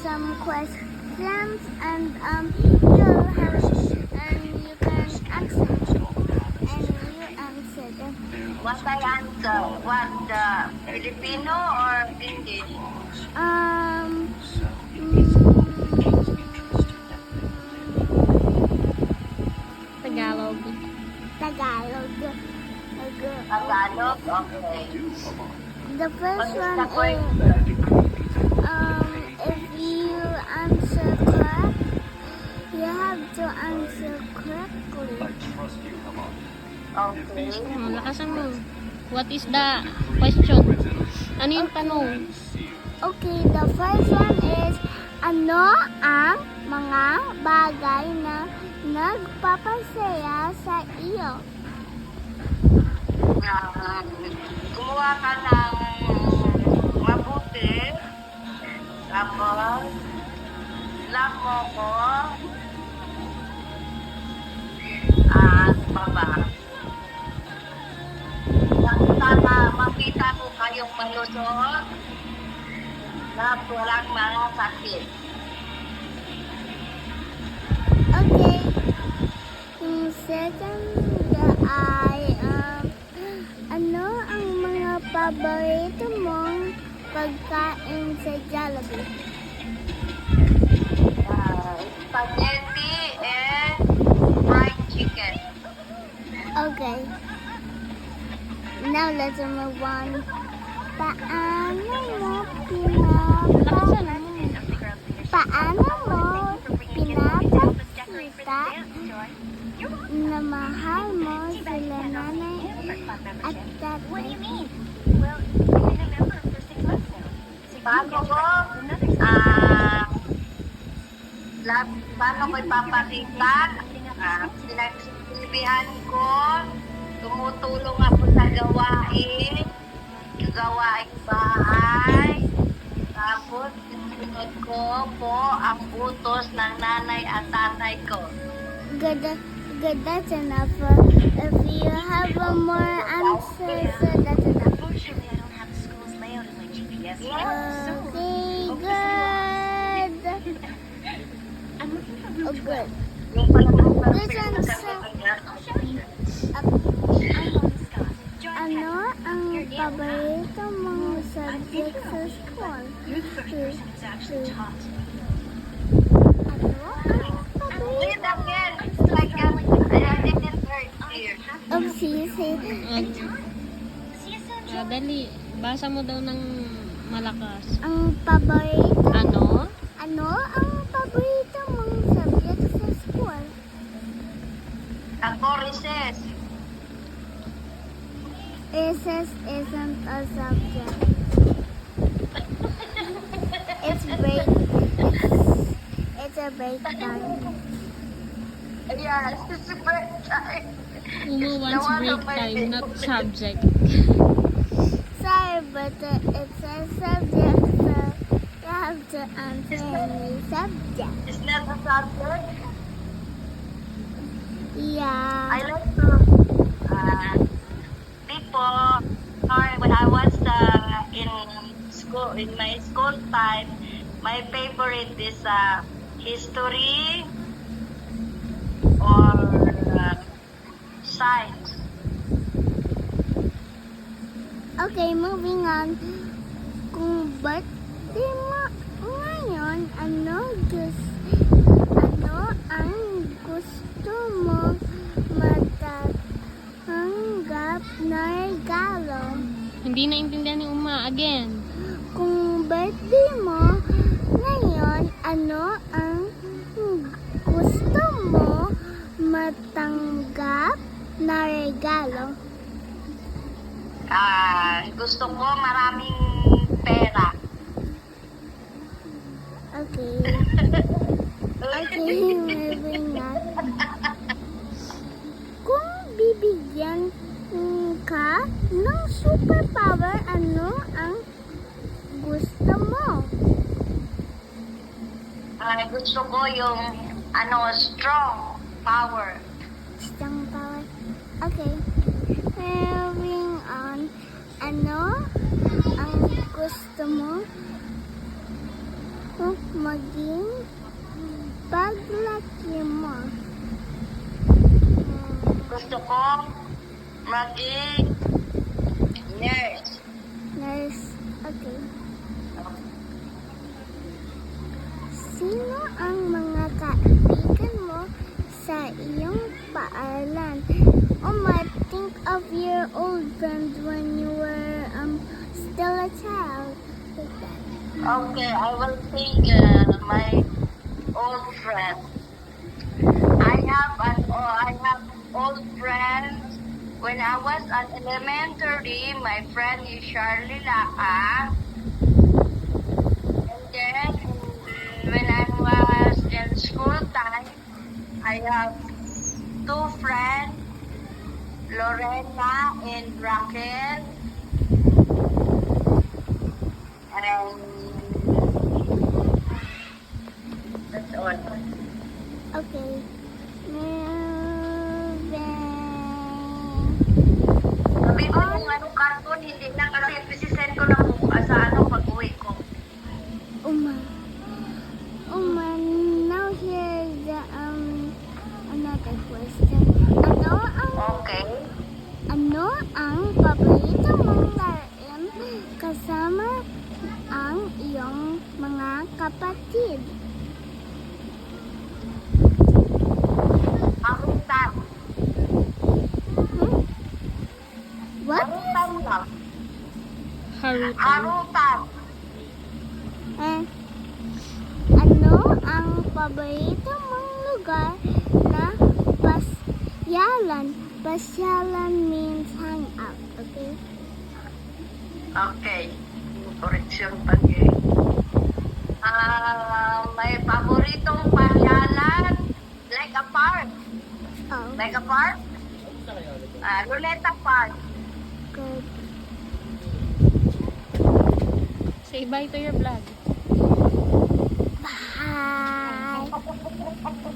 some questions, and you'll have and you can answer and you answer them. What I answer? What, Filipino or English? Um, Tagalog. Tagalog. Tagalog? Okay. The first What is one the is if you answer correct, you have to answer correctly. Okay. Lakasan mo. What is the question? Ano yung tanong? Okay, the first one is, ano ang mga bagay na nagpapasaya sa iyo? Gumawa ka ng mabuti, tapos love mo ko, baba. Sana makita ko kayong malusot na walang mga sakit. Okay. Yung second ay, ano ang mga paborito mong pagkain sa Jollibee? Spaghetti and fried chicken. Okay. Now let's move on. Paano mo pinapakita na mahal mo sila nanay at tatay? Paano ko? Paano ko ipapakita? Pinagsisilbihan ko, tumutulong ako sa gawain bahay, tapos sinunod ko po ang utos ng nanay at tatay ko. Good, that's enough. If you have more answers, that's enough. Unfortunately, I don't have the school's layout in my GPS. Okay, good. I'm looking for Oh, room 12. good. Yung pala This one's I'll show you. uh, I'm Mom Scott. Join ano ang paborito mong subject sa school? You're the first person who's actually taught. Ano ang paborito? Wait again. Like, I didn't hear here. Oh, see. See you soon, Dali. Basa mo daw ng malakas. Ang paborito? Ano? Ano ang paborito mong subject sa school? Ako, recess. Recess isn't a subject. It's break. It's a break time. Yes, it's a break time. Umo wants break time, not subject. Sorry, but it's a subject, so you have to answer any subject. It's not a subject. Yeah. I like to, before, or when I was in school, in my school time, my favorite is history or science. Okay, moving on. Kung birthday mo ngayon, ano ang gusto mo matatanggap na regalo? Hindi naintindihan ni Uma. Again. Kung birthday mo ngayon, ano ang gusto mo matanggap na regalo? Gusto ko maraming pera. Okay. Okay, moving on. Kung bibigyan ka ng superpower, ano ang gusto mo? Gusto ko yung strong power. Strong power. Okay. Moving on. Ano ang gusto mo maging paglaki mo. Gusto kong maging nurse. Nurse. Okay. Sino ang mga kaibigan mo sa iyong paaralan? Think of your old friends when you were still a child. Like that. Okay, I will think my old friend. I have old friends. When I was at elementary, my friend is Charlie Laa. And then when I was in school time, I have two friends, Lorena and Raquel. And that's all. Okay. Sabi ko yung cartoon, hindi na kasi isisend ko na bukas sa pag-uwi ko. Uma, now here's the, another question. Okay. Ano ang paborito mong laruin kasama ang iyong mga kapatid? Harutan. What? Harutan lang. Harutan. Harutan. Ano ang paborito mong lugar na pasyalan? Pasyalan means hang out, okay? Okay. Correction pag may paboritong pasyalan, like a park. Oh, Like a park? Loleta Park. good. Say bye to your vlog. Bye.